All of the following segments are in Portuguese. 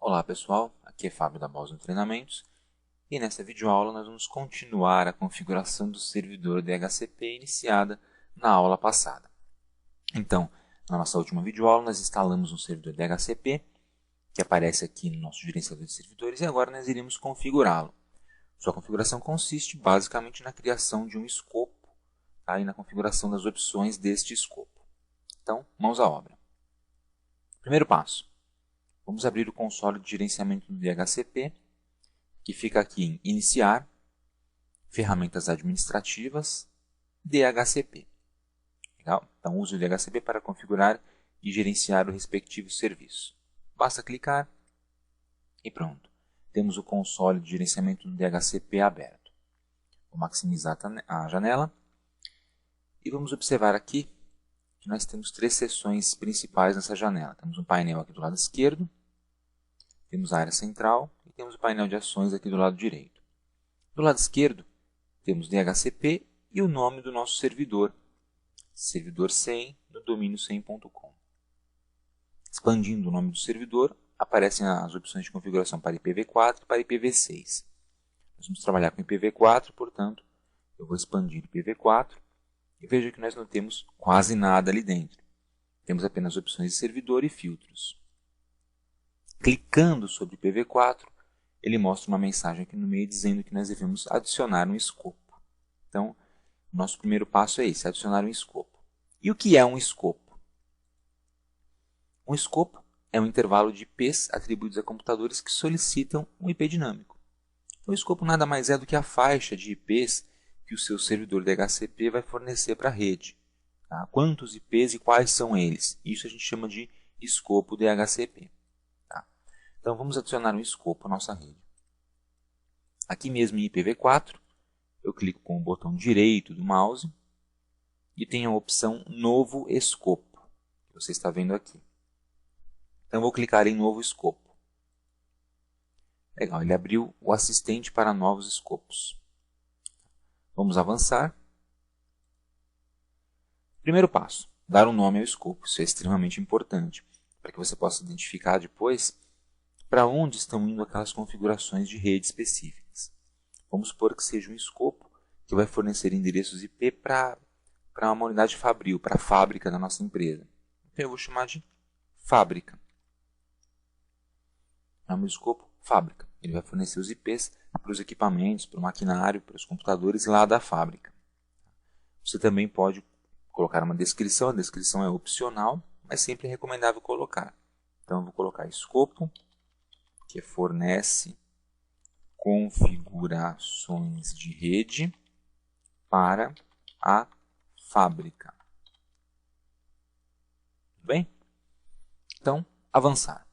Olá pessoal, aqui é Fábio da Boston Treinamentos e nesta videoaula nós vamos continuar a configuração do servidor DHCP iniciada na aula passada. Então, na nossa última videoaula nós instalamos um servidor DHCP que aparece aqui no nosso gerenciador de servidores e agora nós iremos configurá-lo. Sua configuração consiste basicamente na criação de um escopo e na configuração das opções deste escopo. Então, mãos à obra. Primeiro passo. Vamos abrir o console de gerenciamento do DHCP, que fica aqui em Iniciar, Ferramentas Administrativas, DHCP. Legal? Então, use o DHCP para configurar e gerenciar o respectivo serviço. Basta clicar e pronto. Temos o console de gerenciamento do DHCP aberto. Vou maximizar a janela e vamos observar aqui que nós temos três seções principais nessa janela. Temos um painel aqui do lado esquerdo, temos a área central e temos o painel de ações aqui do lado direito. Do lado esquerdo, temos DHCP e o nome do nosso servidor, servidor 100 no domínio 100.com. Expandindo o nome do servidor, aparecem as opções de configuração para IPv4 e para IPv6. Nós vamos trabalhar com IPv4, portanto, eu vou expandir IPv4. E veja que nós não temos quase nada ali dentro. Temos apenas opções de servidor e filtros. Clicando sobre IPv4, ele mostra uma mensagem aqui no meio dizendo que nós devemos adicionar um escopo. Então, nosso primeiro passo é esse, adicionar um escopo. E o que é um escopo? Um escopo é um intervalo de IPs atribuídos a computadores que solicitam um IP dinâmico. O escopo nada mais é do que a faixa de IPs que o seu servidor DHCP vai fornecer para a rede. Tá? Quantos IPs e quais são eles? Isso a gente chama de escopo DHCP. Tá? Então vamos adicionar um escopo à nossa rede. Aqui mesmo em IPv4, eu clico com o botão direito do mouse e tenho a opção Novo Escopo, que você está vendo aqui. Então vou clicar em Novo Escopo. Legal, ele abriu o assistente para novos escopos. Vamos avançar. Primeiro passo, dar um nome ao escopo. Isso é extremamente importante, para que você possa identificar depois para onde estão indo aquelas configurações de rede específicas. Vamos supor que seja um escopo que vai fornecer endereços IP para uma unidade fabril, para a fábrica da nossa empresa. Então eu vou chamar de fábrica. É um escopo fábrica. Ele vai fornecer os IPs para os equipamentos, para o maquinário, para os computadores lá da fábrica. Você também pode colocar uma descrição. A descrição é opcional, mas sempre é recomendável colocar. Então, eu vou colocar escopo, que fornece configurações de rede para a fábrica. Tudo bem? Então, avançar.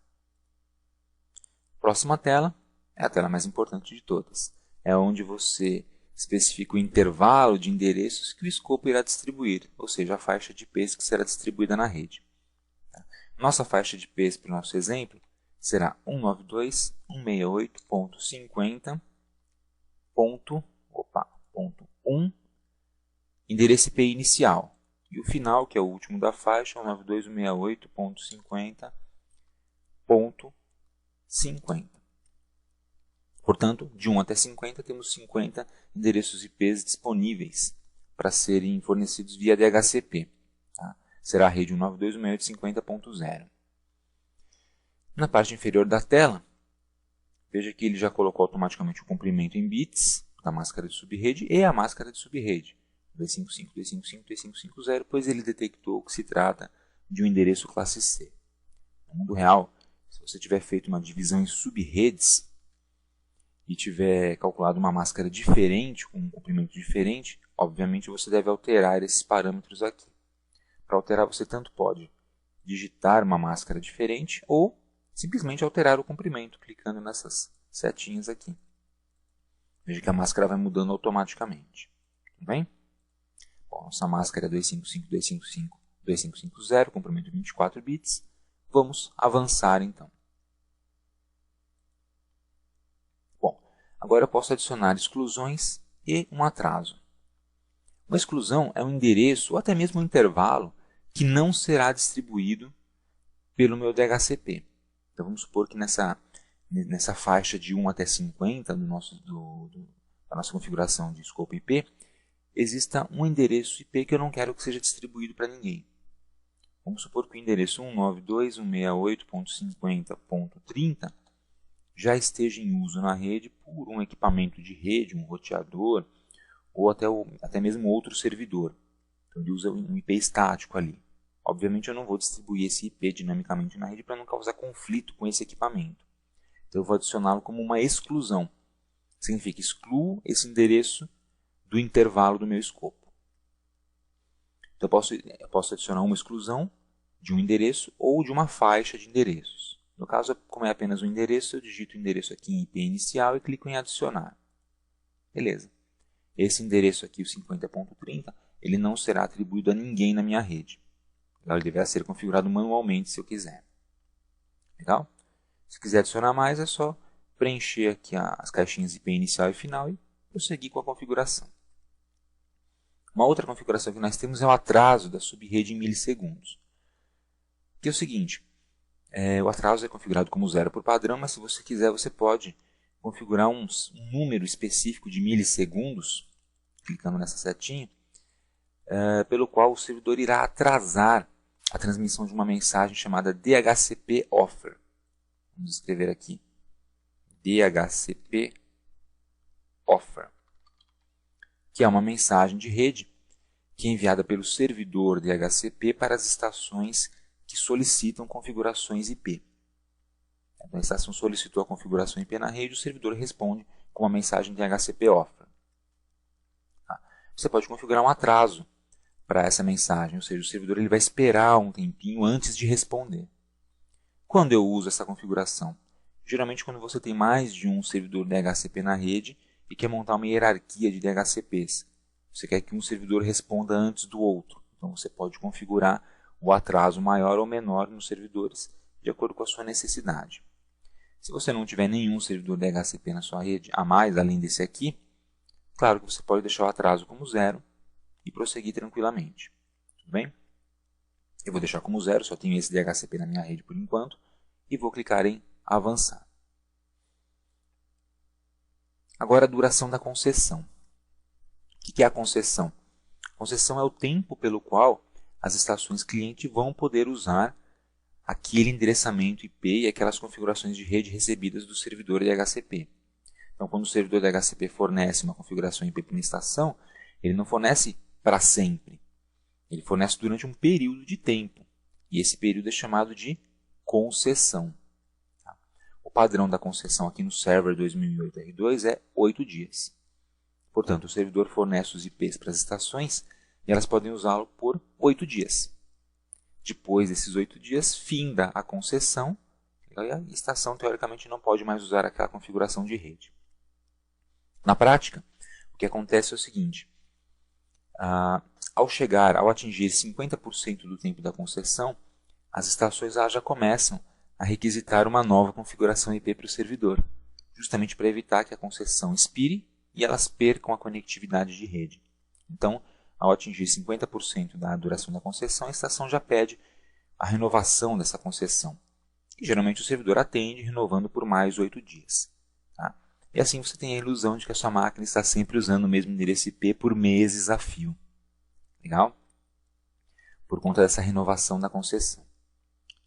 Próxima tela. É a tela mais importante de todas. É onde você especifica o intervalo de endereços que o escopo irá distribuir, ou seja, a faixa de IPs que será distribuída na rede. Nossa faixa de IPs para o nosso exemplo será 192.168.50.1, endereço IP inicial. E o final, que é o último da faixa, é 192.168.50. Portanto, de 1 até 50, temos 50 endereços IPs disponíveis para serem fornecidos via DHCP. Tá? Será a rede 192.168.50.0. Na parte inferior da tela, veja que ele já colocou automaticamente o comprimento em bits da máscara de subrede e a máscara de subrede, 255, 255, 2550, pois ele detectou que se trata de um endereço classe C. No mundo real, se você tiver feito uma divisão em subredes, e tiver calculado uma máscara diferente, com um comprimento diferente, obviamente você deve alterar esses parâmetros aqui. Para alterar, você tanto pode digitar uma máscara diferente ou simplesmente alterar o comprimento, clicando nessas setinhas aqui. Veja que a máscara vai mudando automaticamente. Tudo bem? Bom, nossa máscara é 255, 255, 2550, comprimento 24 bits. Vamos avançar então. Agora eu posso adicionar exclusões e um atraso. Uma exclusão é um endereço ou até mesmo um intervalo que não será distribuído pelo meu DHCP. Então vamos supor que nessa nessa faixa de 1 até 50 da nossa configuração de escopo IP, exista um endereço IP que eu não quero que seja distribuído para ninguém. Vamos supor que o endereço 192.168.50.30 já esteja em uso na rede por um equipamento de rede, um roteador, ou até mesmo outro servidor. Então, ele usa um IP estático ali. Obviamente, eu não vou distribuir esse IP dinamicamente na rede para não causar conflito com esse equipamento. Então, eu vou adicioná-lo como uma exclusão. Significa, excluo esse endereço do intervalo do meu escopo. Então, eu posso adicionar uma exclusão de um endereço ou de uma faixa de endereços. No caso, como é apenas um endereço, eu digito o endereço aqui em IP inicial e clico em adicionar. Beleza. Esse endereço aqui, o 50.30, ele não será atribuído a ninguém na minha rede. Ele deverá ser configurado manualmente se eu quiser. Legal? Se quiser adicionar mais, é só preencher aqui as caixinhas IP inicial e final e prosseguir com a configuração. Uma outra configuração que nós temos é o atraso da subrede em milissegundos. Que é o seguinte, o atraso é configurado como 0 por padrão, mas se você quiser, você pode configurar um número específico de milissegundos, clicando nessa setinha, pelo qual o servidor irá atrasar a transmissão de uma mensagem chamada DHCP Offer. Vamos escrever aqui. DHCP Offer, que é uma mensagem de rede que é enviada pelo servidor DHCP para as estações que solicitam configurações IP. Então, a estação solicitou a configuração IP na rede, o servidor responde com uma mensagem DHCP Offer. Você pode configurar um atraso para essa mensagem, ou seja, o servidor ele vai esperar um tempinho antes de responder. Quando eu uso essa configuração? Geralmente quando você tem mais de um servidor DHCP na rede e quer montar uma hierarquia de DHCPs. Você quer que um servidor responda antes do outro. Então você pode configurar o atraso maior ou menor nos servidores, de acordo com a sua necessidade. Se você não tiver nenhum servidor DHCP na sua rede, a mais além desse aqui, claro que você pode deixar o atraso como 0 e prosseguir tranquilamente. Tudo bem? Eu vou deixar como 0, só tenho esse DHCP na minha rede por enquanto, e vou clicar em avançar. Agora a duração da concessão. O que é a concessão? A concessão é o tempo pelo qual as estações cliente vão poder usar aquele endereçamento IP e aquelas configurações de rede recebidas do servidor DHCP. Então, quando o servidor DHCP fornece uma configuração IP para uma estação, ele não fornece para sempre. Ele fornece durante um período de tempo. E esse período é chamado de concessão. O padrão da concessão aqui no Server 2008 R2 é 8 dias. Portanto, o servidor fornece os IPs para as estações e elas podem usá-lo por 8 dias. Depois desses 8 dias, finda a concessão e a estação, teoricamente, não pode mais usar aquela configuração de rede. Na prática, o que acontece é o seguinte. Ao atingir 50% do tempo da concessão, as estações já começam a requisitar uma nova configuração IP para o servidor, justamente para evitar que a concessão expire e elas percam a conectividade de rede. Então, ao atingir 50% da duração da concessão, a estação já pede a renovação dessa concessão. E geralmente o servidor atende, renovando por mais 8 dias. Tá? E assim você tem a ilusão de que a sua máquina está sempre usando o mesmo endereço IP por meses a fio. Legal? Por conta dessa renovação da concessão.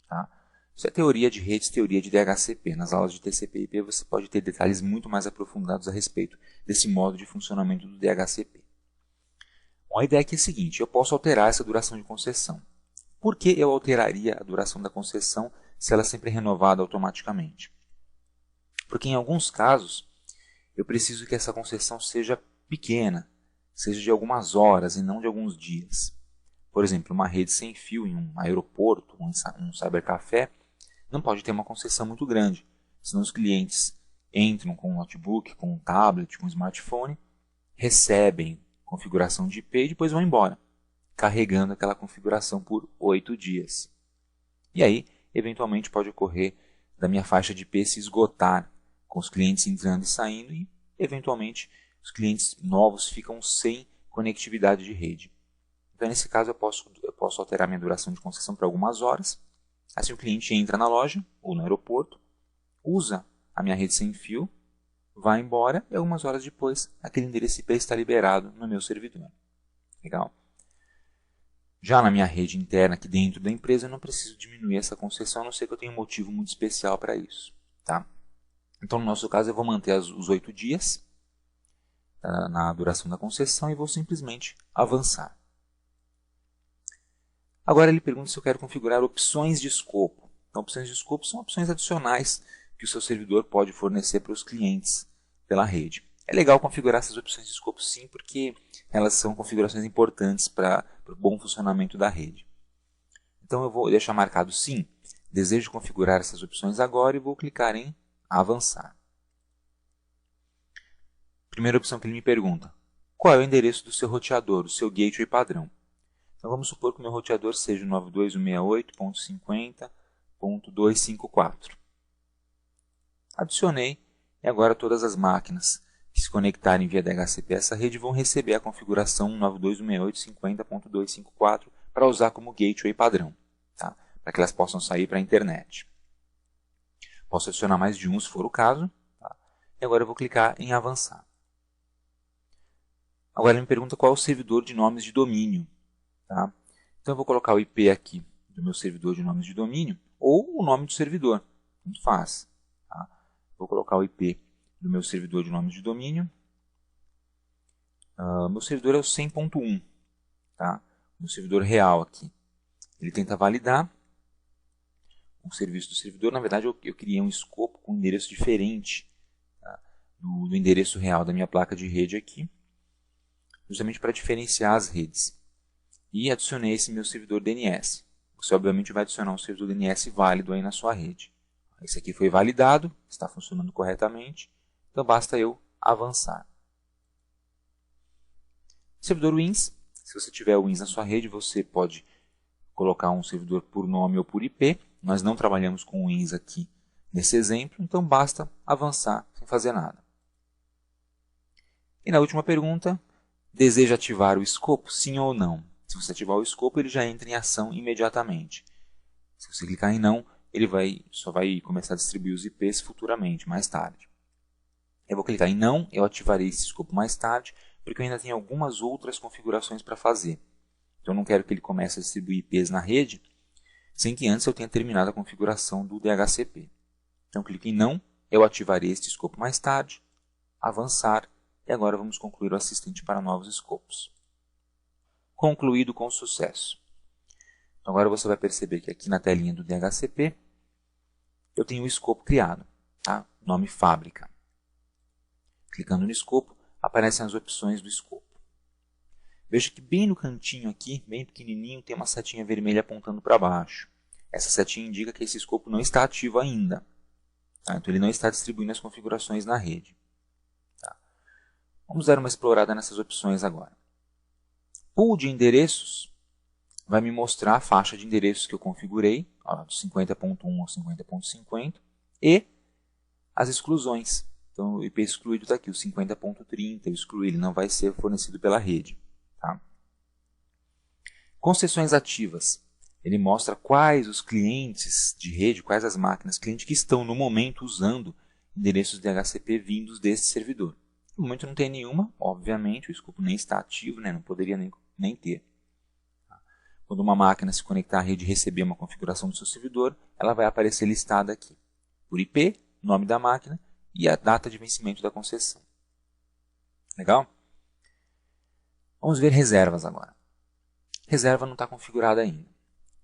Tá? Isso é teoria de redes, teoria de DHCP. Nas aulas de TCP/IP você pode ter detalhes muito mais aprofundados a respeito desse modo de funcionamento do DHCP. Bom, a ideia aqui é a seguinte, eu posso alterar essa duração de concessão. Por que eu alteraria a duração da concessão se ela sempre é renovada automaticamente? Porque em alguns casos eu preciso que essa concessão seja pequena, seja de algumas horas e não de alguns dias. Por exemplo, uma rede sem fio em um aeroporto, um cybercafé, não pode ter uma concessão muito grande, senão os clientes entram com um notebook, com um tablet, com um smartphone, recebem configuração de IP e depois vão embora, carregando aquela configuração por 8 dias. E aí, eventualmente, pode ocorrer da minha faixa de IP se esgotar, com os clientes entrando e saindo, e, eventualmente, os clientes novos ficam sem conectividade de rede. Então, nesse caso, eu posso alterar minha duração de concessão para algumas horas. Assim, o cliente entra na loja ou no aeroporto, usa a minha rede sem fio vai embora e algumas horas depois aquele endereço IP está liberado no meu servidor. Legal? Já na minha rede interna aqui dentro da empresa, eu não preciso diminuir essa concessão, a não ser que eu tenha um motivo muito especial para isso. Tá? Então, no nosso caso, eu vou manter os 8 dias na duração da concessão e vou simplesmente avançar. Agora ele pergunta se eu quero configurar opções de escopo. Então, opções de escopo são opções adicionais que o seu servidor pode fornecer para os clientes pela rede. É legal configurar essas opções de escopo sim, porque elas são configurações importantes para o bom funcionamento da rede. Então eu vou deixar marcado sim, desejo configurar essas opções agora e vou clicar em avançar. Primeira opção que ele me pergunta, qual é o endereço do seu roteador, o seu gateway padrão? Então vamos supor que o meu roteador seja o 92.168.50.254. Adicionei e agora todas as máquinas que se conectarem via DHCP a essa rede vão receber a configuração 92.168.50.254 para usar como gateway padrão, tá? Para que elas possam sair para a internet. Posso adicionar mais de um se for o caso. Tá? E agora eu vou clicar em avançar. Agora ele me pergunta qual é o servidor de nomes de domínio. Tá? Então eu vou colocar o IP aqui do meu servidor de nomes de domínio ou o nome do servidor. Tanto faz. Tá? Vou colocar o IP do meu servidor de nomes de domínio. Meu servidor é o 100.1. Tá? Meu servidor real aqui. Ele tenta validar o serviço do servidor. Na verdade, eu criei um escopo com um endereço diferente, tá? do endereço real da minha placa de rede aqui, justamente para diferenciar as redes. E adicionei esse meu servidor DNS. Você, obviamente, vai adicionar um servidor DNS válido aí na sua rede. Esse aqui foi validado, está funcionando corretamente. Então, basta eu avançar. Servidor WINS. Se você tiver WINS na sua rede, você pode colocar um servidor por nome ou por IP. Nós não trabalhamos com WINS aqui nesse exemplo, então basta avançar sem fazer nada. E na última pergunta, deseja ativar o escopo, sim ou não? Se você ativar o escopo, ele já entra em ação imediatamente. Se você clicar em não, ele só vai começar a distribuir os IPs futuramente, mais tarde. Eu vou clicar em não, eu ativarei esse escopo mais tarde, porque eu ainda tenho algumas outras configurações para fazer. Então eu não quero que ele comece a distribuir IPs na rede, sem que antes eu tenha terminado a configuração do DHCP. Então clique em não, eu ativarei este escopo mais tarde, avançar, e agora vamos concluir o assistente para novos escopos. Concluído com sucesso. Então agora você vai perceber que aqui na telinha do DHCP, eu tenho o escopo criado, tá? Nome fábrica. Clicando no escopo, aparecem as opções do escopo. Veja que bem no cantinho aqui, bem pequenininho, tem uma setinha vermelha apontando para baixo. Essa setinha indica que esse escopo não está ativo ainda. Tá? Então ele não está distribuindo as configurações na rede. Tá? Vamos dar uma explorada nessas opções agora. Pool de endereços vai me mostrar a faixa de endereços que eu configurei, do 50.1 ao 50.50, e as exclusões. Então, o IP excluído está aqui, o 50.30, eu excluí, ele não vai ser fornecido pela rede. Tá? Concessões ativas. Ele mostra quais os clientes de rede, quais as máquinas cliente que estão no momento usando endereços DHCP vindos desse servidor. No momento não tem nenhuma, obviamente, o escopo nem está ativo, né? Não poderia nem ter. Quando uma máquina se conectar à rede e receber uma configuração do seu servidor, ela vai aparecer listada aqui. Por IP, nome da máquina e a data de vencimento da concessão. Legal? Vamos ver reservas agora. Reserva não está configurada ainda.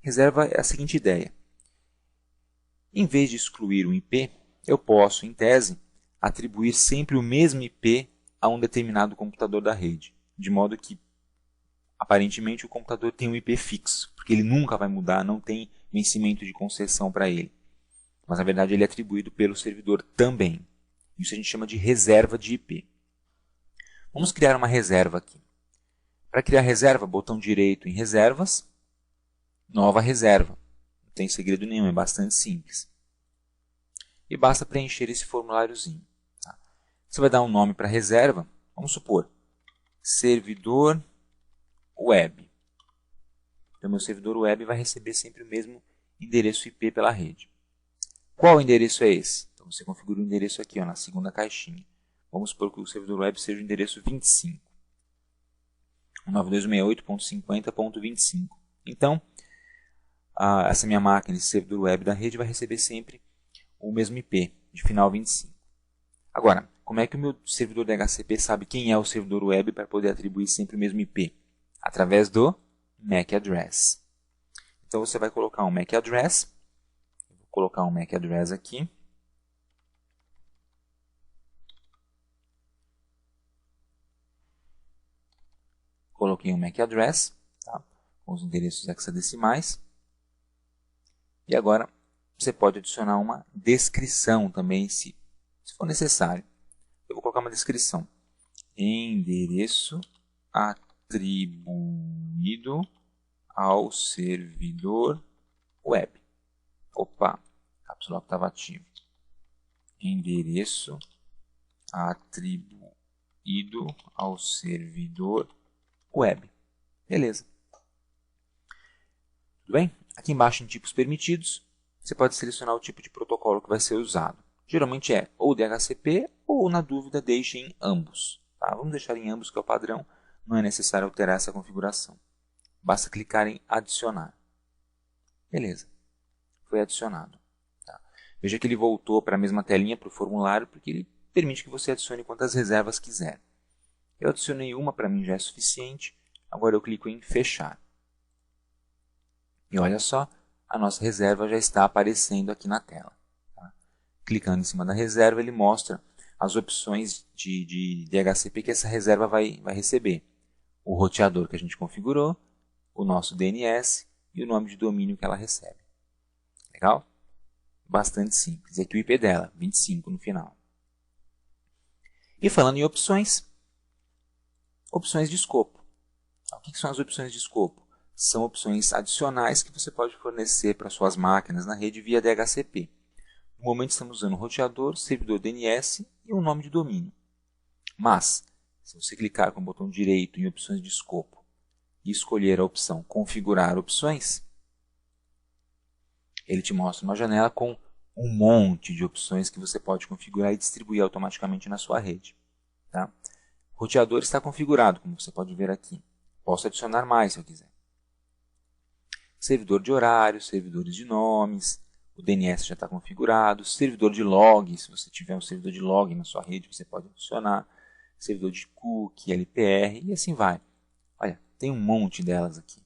Reserva é a seguinte ideia. Em vez de excluir um IP, eu posso, em tese, atribuir sempre o mesmo IP a um determinado computador da rede. De modo que, aparentemente, o computador tem um IP fixo, porque ele nunca vai mudar, não tem vencimento de concessão para ele. Mas, na verdade, ele é atribuído pelo servidor também. Isso a gente chama de reserva de IP. Vamos criar uma reserva aqui. Para criar reserva, botão direito em reservas, nova reserva. Não tem segredo nenhum, é bastante simples. E basta preencher esse formuláriozinho. Tá? Você vai dar um nome para a reserva, vamos supor, servidor web. Então, meu servidor web vai receber sempre o mesmo endereço IP pela rede. Qual endereço é esse? Então, Você configura o endereço aqui, ó, na segunda caixinha. Vamos supor que o servidor web seja o endereço 25. 9268.50.25. Então, essa minha máquina, esse servidor web da rede, vai receber sempre o mesmo IP, de final 25. Agora, como é que o meu servidor DHCP sabe quem é o servidor web para poder atribuir sempre o mesmo IP? Através do MAC address. Então, você vai colocar um MAC address. Vou colocar um MAC address aqui. Coloquei um MAC address, tá? Com os endereços hexadecimais. E agora, você pode adicionar uma descrição também, se for necessário. Eu vou colocar uma descrição. Endereço atribuído ao servidor web. Opa, caps lock estava ativo. Endereço atribuído ao servidor web. Beleza. Tudo bem? Aqui embaixo em tipos permitidos, você pode selecionar o tipo de protocolo que vai ser usado. Geralmente é ou DHCP ou, na dúvida, deixe em ambos. Tá? Vamos deixar em ambos, que é o padrão. Não é necessário alterar essa configuração. Basta clicar em adicionar. Beleza. Foi adicionado. Tá? Veja que ele voltou para a mesma telinha, para o formulário, porque ele permite que você adicione quantas reservas quiser. Eu adicionei uma, para mim já é suficiente. Agora eu clico em fechar. E olha só, a nossa reserva já está aparecendo aqui na tela. Tá? Clicando em cima da reserva, ele mostra as opções de DHCP que essa reserva vai receber. O roteador que a gente configurou, o nosso DNS e o nome de domínio que ela recebe. Legal? Bastante simples. E aqui o IP dela, 25 no final. E falando em opções, opções de escopo. O que são as opções de escopo? São opções adicionais que você pode fornecer para suas máquinas na rede via DHCP. No momento estamos usando o roteador, servidor DNS e um nome de domínio. Mas, se você clicar com o botão direito em opções de escopo e escolher a opção configurar opções, ele te mostra uma janela com um monte de opções que você pode configurar e distribuir automaticamente na sua rede. Tá? O roteador está configurado, como você pode ver aqui. Posso adicionar mais se eu quiser. Servidor de horário, servidores de nomes, o DNS já está configurado, servidor de log, se você tiver um servidor de log na sua rede, você pode adicionar, servidor de cookie, LPR e assim vai. Olha, tem um monte delas aqui.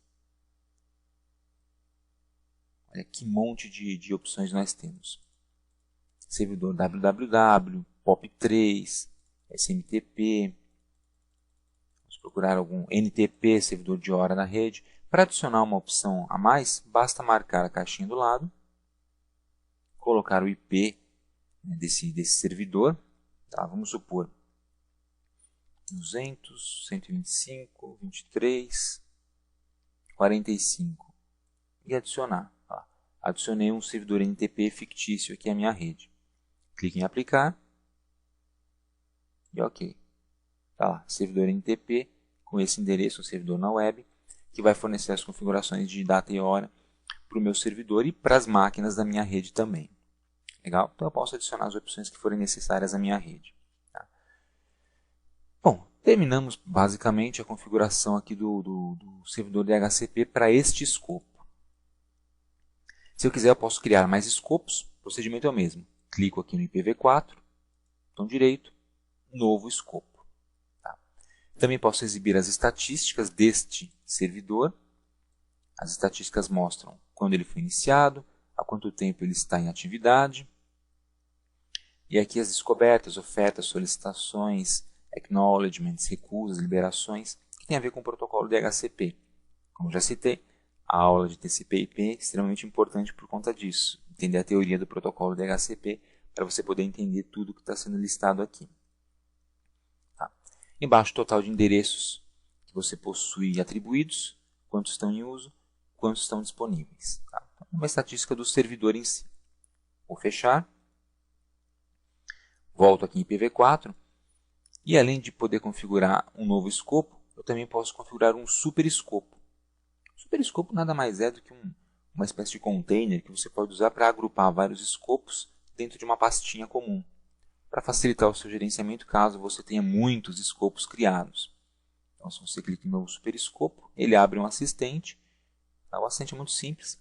Olha que monte de opções nós temos. Servidor www, POP3, SMTP, vamos procurar algum NTP, servidor de hora na rede. Para adicionar uma opção a mais, basta marcar a caixinha do lado, colocar o IP desse servidor, tá? Vamos supor 200, 125, 23, 45 e adicionar. Tá? Adicionei um servidor NTP fictício aqui à minha rede. Clique em aplicar e ok. Tá lá, servidor NTP com esse endereço, um servidor na web, que vai fornecer as configurações de data e hora para o meu servidor e para as máquinas da minha rede também. Legal? Então eu posso adicionar as opções que forem necessárias à minha rede. Tá? Bom, terminamos basicamente a configuração aqui do servidor DHCP para este escopo. Se eu quiser, eu posso criar mais escopos. O procedimento é o mesmo. Clico aqui no IPv4, botão direito, novo escopo. Também posso exibir as estatísticas deste servidor. As estatísticas mostram quando ele foi iniciado, há quanto tempo ele está em atividade. E aqui as descobertas, ofertas, solicitações, acknowledgements, recusas, liberações, que tem a ver com o protocolo DHCP. Como já citei, a aula de TCP/IP é extremamente importante por conta disso. Entender a teoria do protocolo DHCP para você poder entender tudo que está sendo listado aqui. Embaixo, o total de endereços que você possui atribuídos, quantos estão em uso, quantos estão disponíveis. Tá? Uma estatística do servidor em si. Vou fechar. Volto aqui em IPv4. E além de poder configurar um novo escopo, eu também posso configurar um super escopo. Super escopo nada mais é do que uma espécie de container que você pode usar para agrupar vários escopos dentro de uma pastinha comum, para facilitar o seu gerenciamento caso você tenha muitos escopos criados. Então, se você clica em novo superescopo, ele abre um assistente. O assistente é muito simples,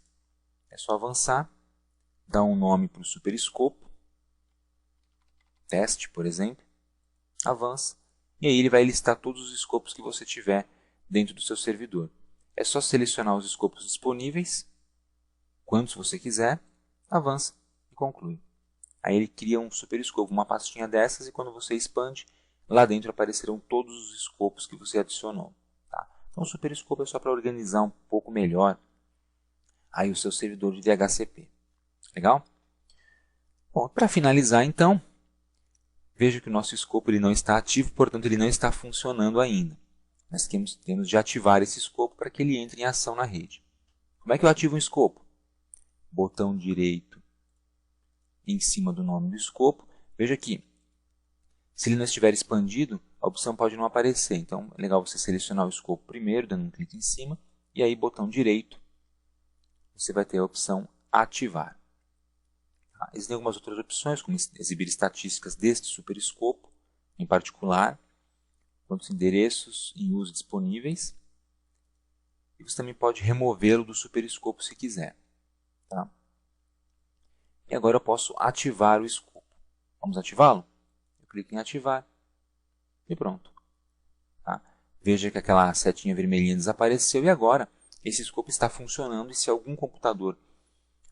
é só avançar, dar um nome para o superescopo, teste, por exemplo, avança, e aí ele vai listar todos os escopos que você tiver dentro do seu servidor. É só selecionar os escopos disponíveis, quantos você quiser, avança e conclui. Aí ele cria um superescopo, uma pastinha dessas, e quando você expande, lá dentro aparecerão todos os escopos que você adicionou. Tá? Então o superescopo é só para organizar um pouco melhor aí o seu servidor de DHCP. Legal? Bom, para finalizar então, veja que o nosso escopo ele não está ativo, portanto ele não está funcionando ainda. Nós temos de ativar esse escopo para que ele entre em ação na rede. Como é que eu ativo um escopo? Botão direito em cima do nome do escopo. Veja aqui, se ele não estiver expandido, a opção pode não aparecer. Então é legal você selecionar o escopo primeiro, dando um clique em cima, e aí botão direito, você vai ter a opção ativar. Existem algumas outras opções, como exibir estatísticas deste superescopo, em particular, quantos endereços em uso disponíveis. E você também pode removê-lo do superescopo se quiser. Tá? E agora eu posso ativar o escopo. Vamos ativá-lo? Eu clico em ativar e pronto. Tá? Veja que aquela setinha vermelhinha desapareceu e agora esse escopo está funcionando, e se algum computador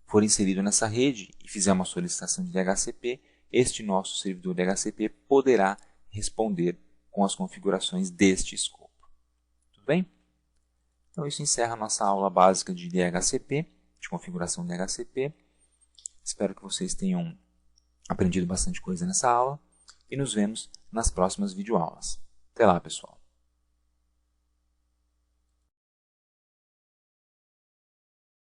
for inserido nessa rede e fizer uma solicitação de DHCP, este nosso servidor DHCP poderá responder com as configurações deste escopo. Tudo bem? Então isso encerra a nossa aula básica de DHCP, de configuração de DHCP. Espero que vocês tenham aprendido bastante coisa nessa aula e nos vemos nas próximas videoaulas. Até lá, pessoal!